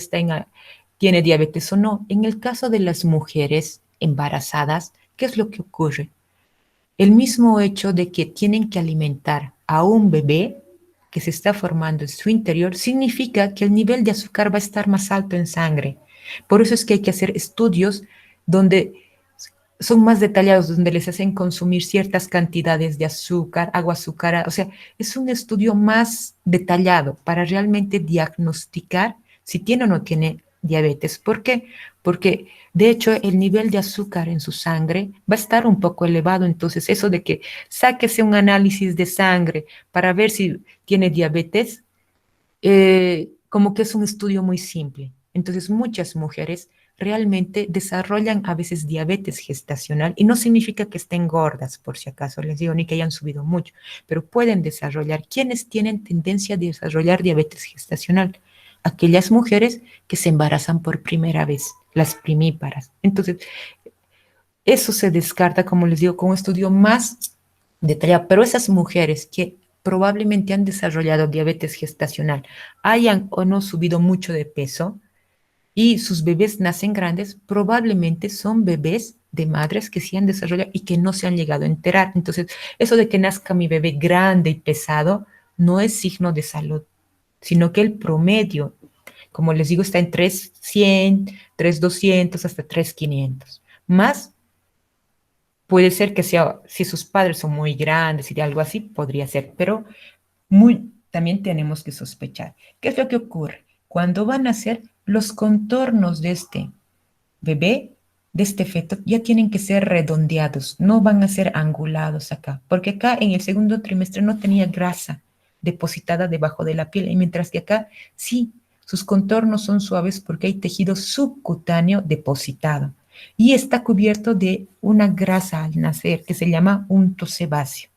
tiene diabetes o no. En el caso de las mujeres embarazadas, ¿qué es lo que ocurre? El mismo hecho de que tienen que alimentar a un bebé que se está formando en su interior significa que el nivel de azúcar va a estar más alto en sangre. Por eso es que hay que hacer estudios donde son más detallados, donde les hacen consumir ciertas cantidades de azúcar, agua azucarada. O sea, es un estudio más detallado para realmente diagnosticar si tiene o no tiene diabetes. ¿Por qué? Porque de hecho el nivel de azúcar en su sangre va a estar un poco elevado. Entonces eso de que sáquese un análisis de sangre para ver si tiene diabetes, como que es un estudio muy simple. Entonces muchas mujeres realmente desarrollan a veces diabetes gestacional y no significa que estén gordas, por si acaso les digo, ni que hayan subido mucho, pero pueden desarrollar. ¿Quiénes tienen tendencia a desarrollar diabetes gestacional? Aquellas mujeres que se embarazan por primera vez, las primíparas. Entonces, eso se descarta, como les digo, con un estudio más detallado, pero esas mujeres que probablemente han desarrollado diabetes gestacional, hayan o no subido mucho de peso y sus bebés nacen grandes, probablemente son bebés de madres que sí han desarrollado y que no se han llegado a enterar. Entonces, eso de que nazca mi bebé grande y pesado no es signo de salud, sino que el promedio, como les digo, está en 3,100, 3,200 hasta 3,500. Más puede ser que sea, si sus padres son muy grandes y de algo así, podría ser, pero también tenemos que sospechar. ¿Qué es lo que ocurre? Cuando van a ser los contornos de este bebé, de este feto, ya tienen que ser redondeados, no van a ser angulados acá, porque acá en el segundo trimestre no tenía grasa depositada debajo de la piel, y mientras que acá sí, sus contornos son suaves porque hay tejido subcutáneo depositado y está cubierto de una grasa al nacer que se llama unto sebáceo.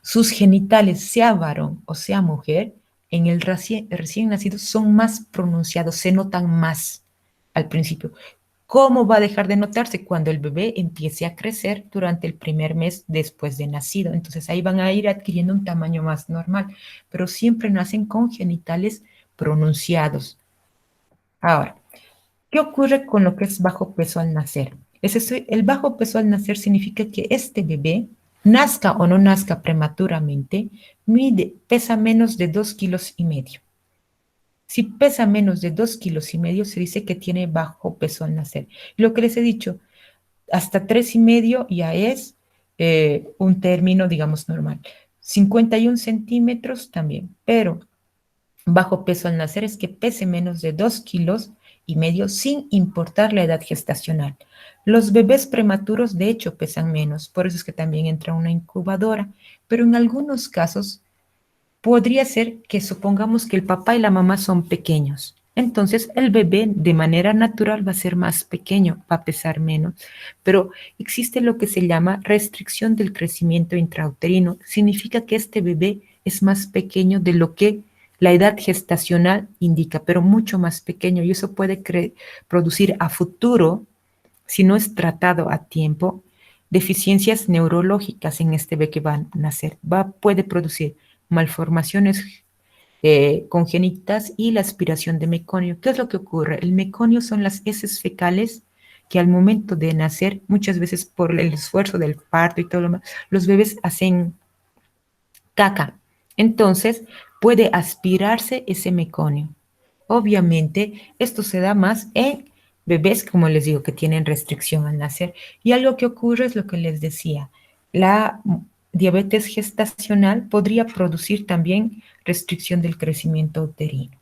Sus genitales, sea varón o sea mujer, en el recién nacido son más pronunciados, se notan más al principio. ¿Cómo va a dejar de notarse? Cuando el bebé empiece a crecer durante el primer mes después de nacido. Entonces ahí van a ir adquiriendo un tamaño más normal, pero siempre nacen con genitales pronunciados. Ahora, ¿qué ocurre con lo que es bajo peso al nacer? El bajo peso al nacer significa que este bebé, nazca o no nazca prematuramente, pesa menos de 2,5 kilos. Si pesa menos de 2,5 kilos, se dice que tiene bajo peso al nacer. Lo que les he dicho, hasta 3,5 ya es un término, digamos, normal. 51 centímetros también, pero bajo peso al nacer es que pese menos de 2,5 kilos sin importar la edad gestacional. Los bebés prematuros de hecho pesan menos, por eso es que también entra una incubadora, pero en algunos casos podría ser que supongamos que el papá y la mamá son pequeños. Entonces el bebé de manera natural va a ser más pequeño, va a pesar menos, pero existe lo que se llama restricción del crecimiento intrauterino. Significa que este bebé es más pequeño de lo que la edad gestacional indica, pero mucho más pequeño, y eso puede producir a futuro, si no es tratado a tiempo, deficiencias neurológicas en este bebé que va a nacer. Puede producir malformaciones congénitas y la aspiración de meconio. ¿Qué es lo que ocurre? El meconio son las heces fecales que al momento de nacer, muchas veces por el esfuerzo del parto y todo lo demás, los bebés hacen caca. Entonces, puede aspirarse ese meconio. Obviamente, esto se da más en bebés, como les digo, que tienen restricción al nacer. Y algo que ocurre es lo que les decía. La diabetes gestacional podría producir también restricción del crecimiento uterino.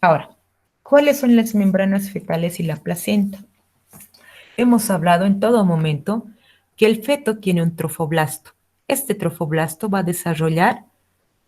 Ahora, ¿cuáles son las membranas fetales y la placenta? Hemos hablado en todo momento que el feto tiene un trofoblasto. Este trofoblasto va a desarrollar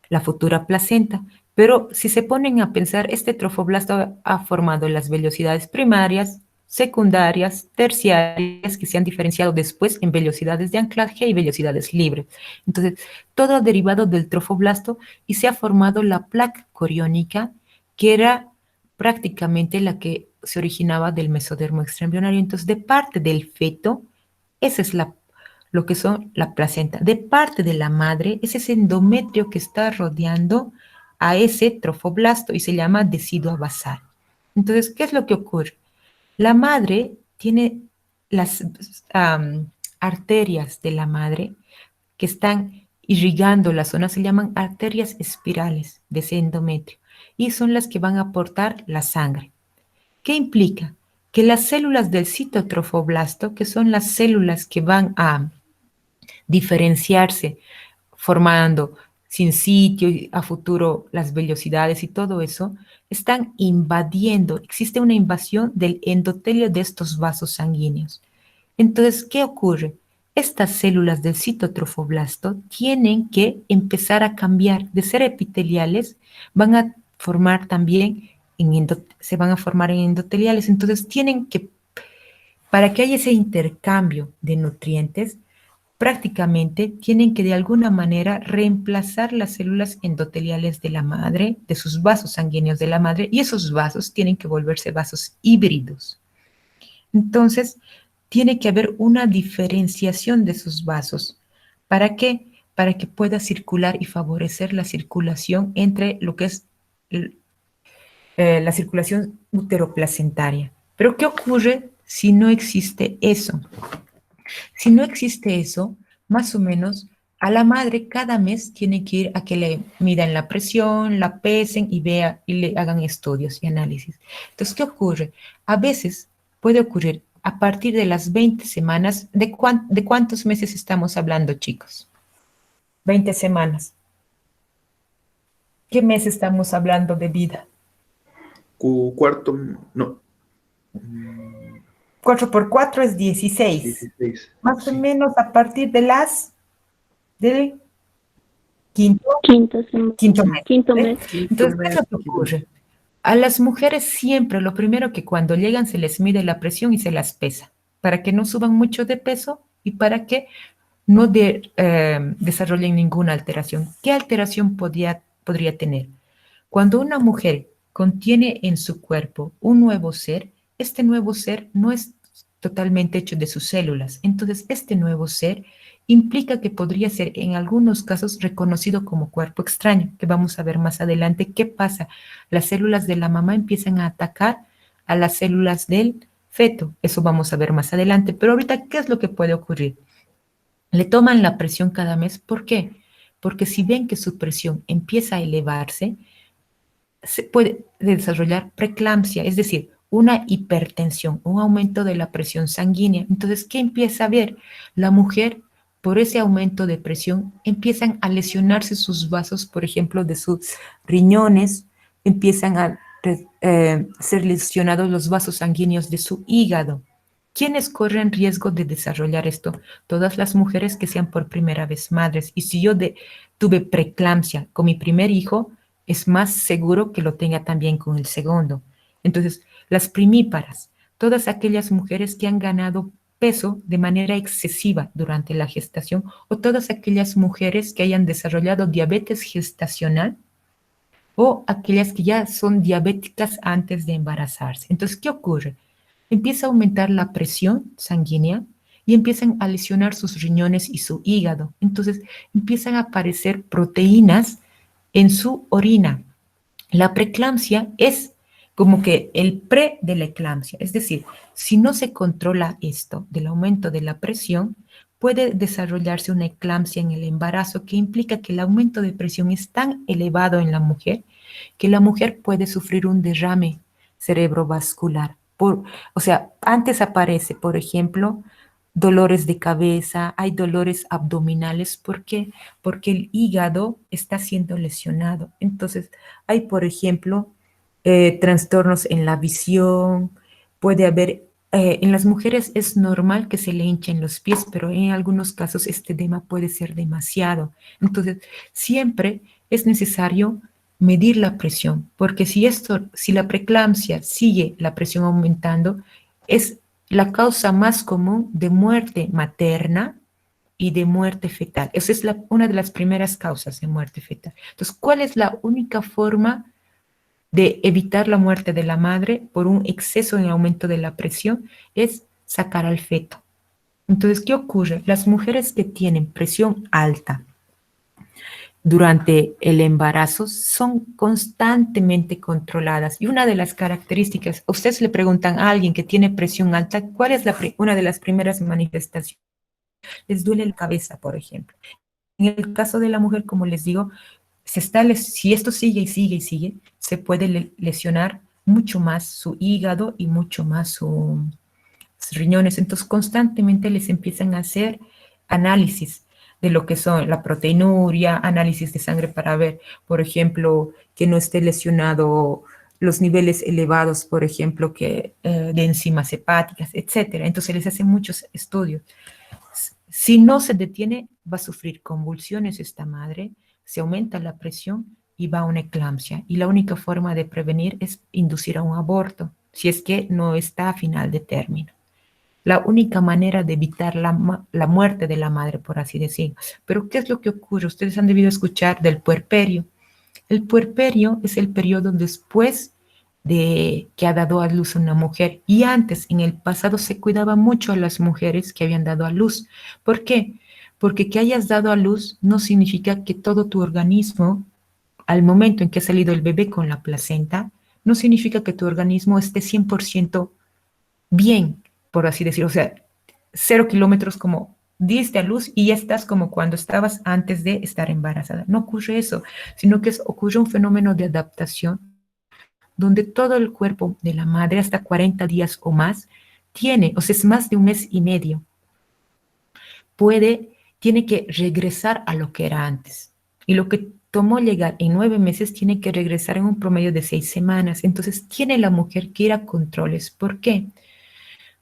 la futura placenta, pero si se ponen a pensar, este trofoblasto ha formado las vellosidades primarias, secundarias, terciarias, que se han diferenciado después en vellosidades de anclaje y vellosidades libres. Entonces, todo ha derivado del trofoblasto y se ha formado la placa coriónica, que era prácticamente la que se originaba del mesodermo extraembrionario. Entonces, de parte del feto, esa es lo que son la placenta. De parte de la madre, es ese endometrio que está rodeando a ese trofoblasto y se llama deciduo basal. Entonces, ¿qué es lo que ocurre? La madre tiene las arterias de la madre que están irrigando la zona, se llaman arterias espirales de ese endometrio y son las que van a aportar la sangre. ¿Qué implica? Que las células del citotrofoblasto, que son las células que van a diferenciarse, formando sin sitio y a futuro las vellosidades y todo eso, están invadiendo, existe una invasión del endotelio de estos vasos sanguíneos. Entonces, ¿qué ocurre? Estas células del citotrofoblasto tienen que empezar a cambiar de ser epiteliales, van a formar también se van a formar en endoteliales. Entonces tienen que, para que haya ese intercambio de nutrientes, prácticamente tienen que de alguna manera reemplazar las células endoteliales de la madre, de sus vasos sanguíneos de la madre, y esos vasos tienen que volverse vasos híbridos. Entonces, tiene que haber una diferenciación de sus vasos. ¿Para qué? Para que pueda circular y favorecer la circulación entre lo que es la circulación uteroplacentaria. Pero ¿qué ocurre si no existe eso? Si no existe eso, más o menos a la madre cada mes tiene que ir a que le midan la presión, la pesen y vea y le hagan estudios y análisis. Entonces, ¿qué ocurre? A veces puede ocurrir a partir de las 20 semanas, ¿de cuántos meses estamos hablando, chicos? 20 semanas. ¿Qué mes estamos hablando de vida? Cuarto, no. 4 por 4 es 16. 16. Más o Sí. menos a partir de del quinto mes. Quinto ¿eh? mes. Entonces, ¿qué es lo que ocurre? A las mujeres siempre lo primero que cuando llegan se les mide la presión y se las pesa, para que no suban mucho de peso y para que no desarrollen ninguna alteración. ¿Qué alteración podría tener? Cuando una mujer contiene en su cuerpo un nuevo ser, este nuevo ser no es totalmente hecho de sus células. Entonces, este nuevo ser implica que podría ser en algunos casos reconocido como cuerpo extraño, que vamos a ver más adelante qué pasa. Las células de la mamá empiezan a atacar a las células del feto. Eso vamos a ver más adelante. Pero ahorita, ¿qué es lo que puede ocurrir? Le toman la presión cada mes. ¿Por qué? Porque si ven que su presión empieza a elevarse, se puede desarrollar preeclampsia, es decir, una hipertensión, un aumento de la presión sanguínea. Entonces, ¿qué empieza a ver? La mujer, por ese aumento de presión, empiezan a lesionarse sus vasos, por ejemplo, de sus riñones, empiezan a ser lesionados los vasos sanguíneos de su hígado. ¿Quiénes corren riesgo de desarrollar esto? Todas las mujeres que sean por primera vez madres. Y si yo tuve preeclampsia con mi primer hijo, es más seguro que lo tenga también con el segundo. Entonces, las primíparas, todas aquellas mujeres que han ganado peso de manera excesiva durante la gestación o todas aquellas mujeres que hayan desarrollado diabetes gestacional o aquellas que ya son diabéticas antes de embarazarse. Entonces, ¿qué ocurre? Empieza a aumentar la presión sanguínea y empiezan a lesionar sus riñones y su hígado. Entonces, empiezan a aparecer proteínas en su orina. La preeclampsia es como que el pre de la eclampsia, es decir, si no se controla esto del aumento de la presión, puede desarrollarse una eclampsia en el embarazo que implica que el aumento de presión es tan elevado en la mujer que la mujer puede sufrir un derrame cerebrovascular. O sea, antes aparece, por ejemplo, dolores de cabeza, hay dolores abdominales. ¿Por qué? Porque el hígado está siendo lesionado. Entonces, hay, por ejemplo, trastornos en la visión, puede haber, en las mujeres es normal que se le hinchen los pies, pero en algunos casos este edema puede ser demasiado. Entonces, siempre es necesario medir la presión, porque si la preeclampsia sigue la presión aumentando, es la causa más común de muerte materna y de muerte fetal. Esa es una de las primeras causas de muerte fetal. Entonces, ¿cuál es la única forma de evitar la muerte de la madre por un exceso en aumento de la presión? Es sacar al feto. Entonces, ¿qué ocurre? Las mujeres que tienen presión alta durante el embarazo son constantemente controladas. Y una de las características, ustedes le preguntan a alguien que tiene presión alta, ¿cuál es una de las primeras manifestaciones? Les duele la cabeza, por ejemplo. En el caso de la mujer, como les digo, si esto sigue y sigue y sigue, se puede lesionar mucho más su hígado y mucho más sus riñones. Entonces, constantemente les empiezan a hacer análisis de lo que son la proteinuria, análisis de sangre para ver, por ejemplo, que no esté lesionado los niveles elevados, por ejemplo, de enzimas hepáticas, etcétera. Entonces les hacen muchos estudios. Si no se detiene, va a sufrir convulsiones esta madre, se aumenta la presión y va a una eclampsia. Y la única forma de prevenir es inducir a un aborto, si es que no está a final de término. La única manera de evitar la muerte de la madre, por así decirlo. Pero ¿qué es lo que ocurre? Ustedes han debido escuchar del puerperio. El puerperio es el periodo después de que ha dado a luz una mujer. Y antes, en el pasado, se cuidaba mucho a las mujeres que habían dado a luz. ¿Por qué? Porque que hayas dado a luz no significa que todo tu organismo, al momento en que ha salido el bebé con la placenta, no significa que tu organismo esté 100% bien, por así decirlo. O sea, 0 kilómetros como diste a luz y ya estás como cuando estabas antes de estar embarazada. No ocurre eso, sino que ocurre un fenómeno de adaptación donde todo el cuerpo de la madre, hasta 40 días o más, tiene, o sea, es más de un mes y medio, tiene que regresar a lo que era antes. Y lo que tomó llegar en 9 meses tiene que regresar en un promedio de 6 semanas. Entonces tiene la mujer que ir a controles. ¿Por qué?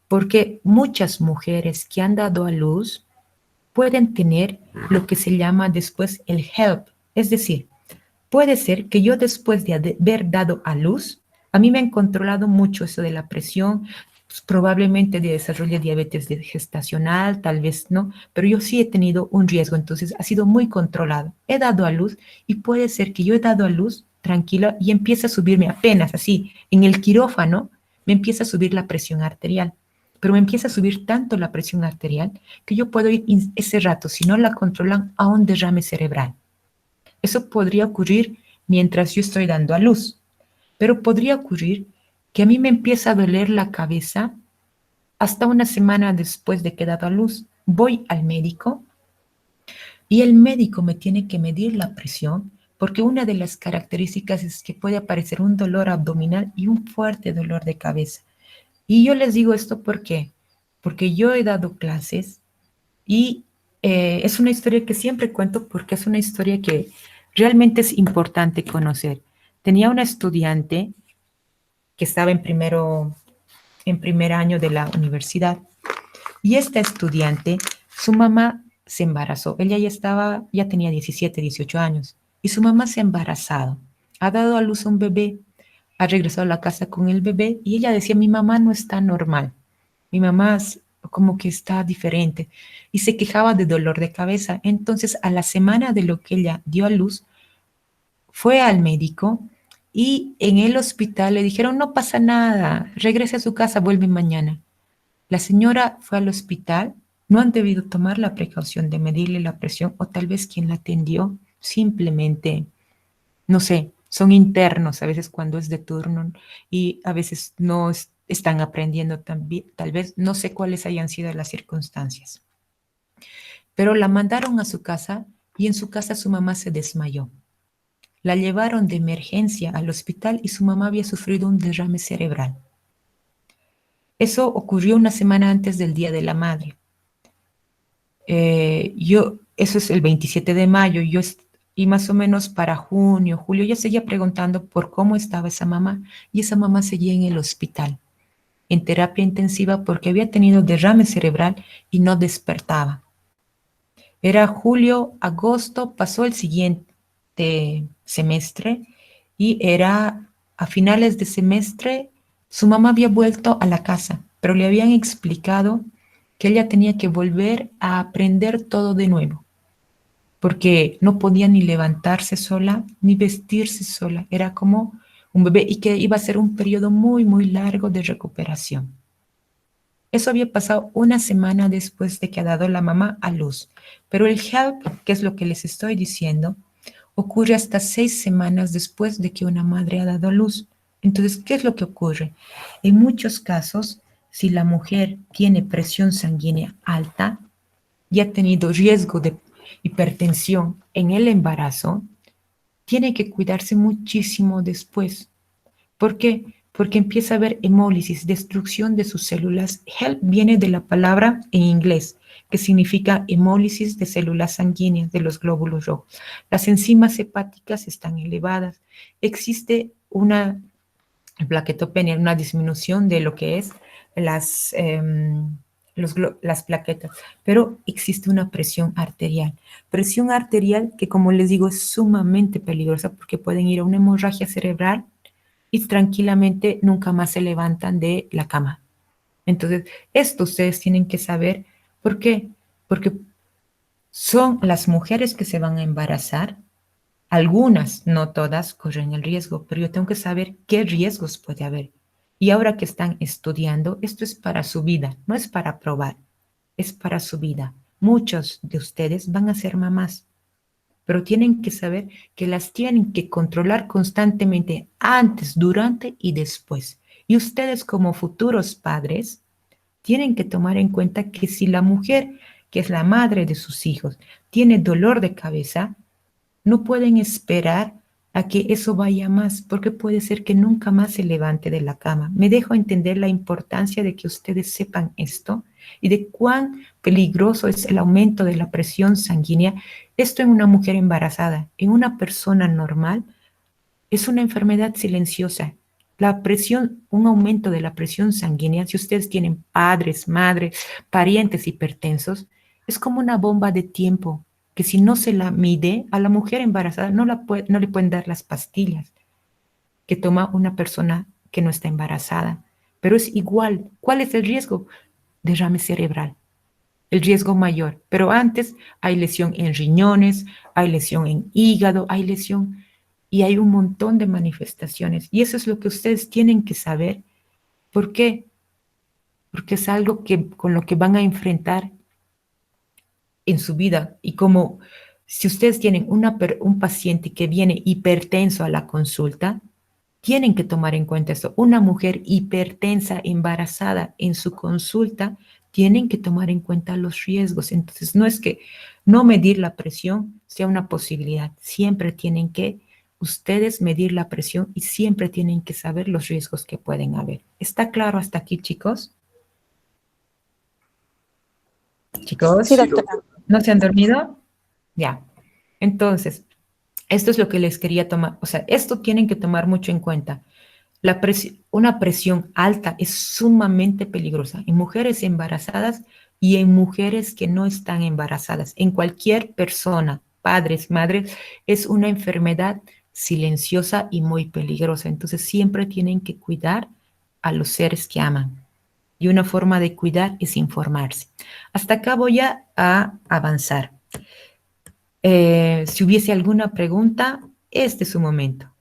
Porque muchas mujeres que han dado a luz pueden tener lo que se llama después el HELP. Es decir, puede ser que yo después de haber dado a luz, a mí me han controlado mucho eso de la presión, pues, probablemente de desarrollo de diabetes gestacional, tal vez no, pero yo sí he tenido un riesgo, entonces ha sido muy controlado. He dado a luz y puede ser que yo he dado a luz tranquila y empiece a subirme apenas así, en el quirófano, me empieza a subir la presión arterial. Pero me empieza a subir tanto la presión arterial que yo puedo ir ese rato, si no la controlan, a un derrame cerebral. Eso podría ocurrir mientras yo estoy dando a luz, pero podría ocurrir que a mí me empiece a doler la cabeza hasta una semana después de que he dado a luz. Voy al médico y el médico me tiene que medir la presión porque una de las características es que puede aparecer un dolor abdominal y un fuerte dolor de cabeza. Y yo les digo esto porque yo he dado clases y es una historia que siempre cuento porque es una historia que realmente es importante conocer. Tenía una estudiante que estaba en primer año de la universidad y esta estudiante, su mamá se embarazó. Ella ya tenía 17, 18 años y su mamá se ha embarazado. Ha dado a luz a un bebé, ha regresado a la casa con el bebé y ella decía, mi mamá no está normal. Mi mamá como que está diferente y se quejaba de dolor de cabeza. Entonces, a la semana de lo que ella dio a luz, fue al médico y en el hospital le dijeron, no pasa nada, regrese a su casa, vuelve mañana. La señora fue al hospital, no han debido tomar la precaución de medirle la presión o tal vez quien la atendió simplemente, no sé, son internos a veces cuando es de turno y a veces no están aprendiendo también, tal vez no sé cuáles hayan sido las circunstancias. Pero la mandaron a su casa y en su casa su mamá se desmayó. La llevaron de emergencia al hospital y su mamá había sufrido un derrame cerebral. Eso ocurrió una semana antes del Día de la Madre. Eso es el 27 de mayo, y más o menos para junio, julio, ya seguía preguntando por cómo estaba esa mamá, y esa mamá seguía en el hospital, en terapia intensiva porque había tenido derrame cerebral y no despertaba. Era julio, agosto, pasó el siguiente semestre y era a finales de semestre, su mamá había vuelto a la casa, pero le habían explicado que ella tenía que volver a aprender todo de nuevo, porque no podía ni levantarse sola, ni vestirse sola. Era como un bebé y que iba a ser un periodo muy, muy largo de recuperación. Eso había pasado una semana después de que ha dado la mamá a luz. Pero el HELP, que es lo que les estoy diciendo, ocurre hasta 6 semanas después de que una madre ha dado a luz. Entonces, ¿qué es lo que ocurre? En muchos casos, si la mujer tiene presión sanguínea alta y ha tenido riesgo de hipertensión en el embarazo, tiene que cuidarse muchísimo después. ¿Por qué? Porque empieza a haber hemólisis, destrucción de sus células. HELP viene de la palabra en inglés, que significa hemólisis de células sanguíneas de los glóbulos rojos. Las enzimas hepáticas están elevadas. Existe una plaquetopenia, una disminución de lo que es las plaquetas, pero existe una presión arterial. Presión arterial que, como les digo, es sumamente peligrosa porque pueden ir a una hemorragia cerebral y tranquilamente nunca más se levantan de la cama. Entonces, esto ustedes tienen que saber. ¿Por qué? Porque son las mujeres que se van a embarazar. Algunas, no todas, corren el riesgo, pero yo tengo que saber qué riesgos puede haber. Y ahora que están estudiando, esto es para su vida, no es para probar, es para su vida. Muchos de ustedes van a ser mamás, pero tienen que saber que las tienen que controlar constantemente antes, durante y después. Y ustedes como futuros padres tienen que tomar en cuenta que si la mujer, que es la madre de sus hijos, tiene dolor de cabeza, no pueden esperar a que eso vaya más, porque puede ser que nunca más se levante de la cama. Me dejo entender la importancia de que ustedes sepan esto y de cuán peligroso es el aumento de la presión sanguínea. Esto en una mujer embarazada, en una persona normal, es una enfermedad silenciosa. La presión, un aumento de la presión sanguínea, si ustedes tienen padres, madres, parientes hipertensos, es como una bomba de tiempo que si no se la mide a la mujer embarazada no le pueden dar las pastillas que toma una persona que no está embarazada. Pero es igual. ¿Cuál es el riesgo? Derrame cerebral, el riesgo mayor. Pero antes hay lesión en riñones, hay lesión en hígado, hay lesión y hay un montón de manifestaciones. Y eso es lo que ustedes tienen que saber. ¿Por qué? Porque es algo con lo que van a enfrentar en su vida. Y como si ustedes tienen un paciente que viene hipertenso a la consulta, tienen que tomar en cuenta esto. Una mujer hipertensa, embarazada en su consulta, tienen que tomar en cuenta los riesgos. Entonces, no es que no medir la presión sea una posibilidad. Siempre tienen que ustedes medir la presión y siempre tienen que saber los riesgos que pueden haber. ¿Está claro hasta aquí, chicos? Chicos, Sí, doctora. ¿no se han dormido? Ya. Entonces, esto es lo que les quería tomar. O sea, esto tienen que tomar mucho en cuenta. Una presión alta es sumamente peligrosa en mujeres embarazadas y en mujeres que no están embarazadas. En cualquier persona, padres, madres, es una enfermedad silenciosa y muy peligrosa. Entonces siempre tienen que cuidar a los seres que aman. Y una forma de cuidar es informarse. Hasta acá voy a avanzar. Si hubiese alguna pregunta, este es su momento.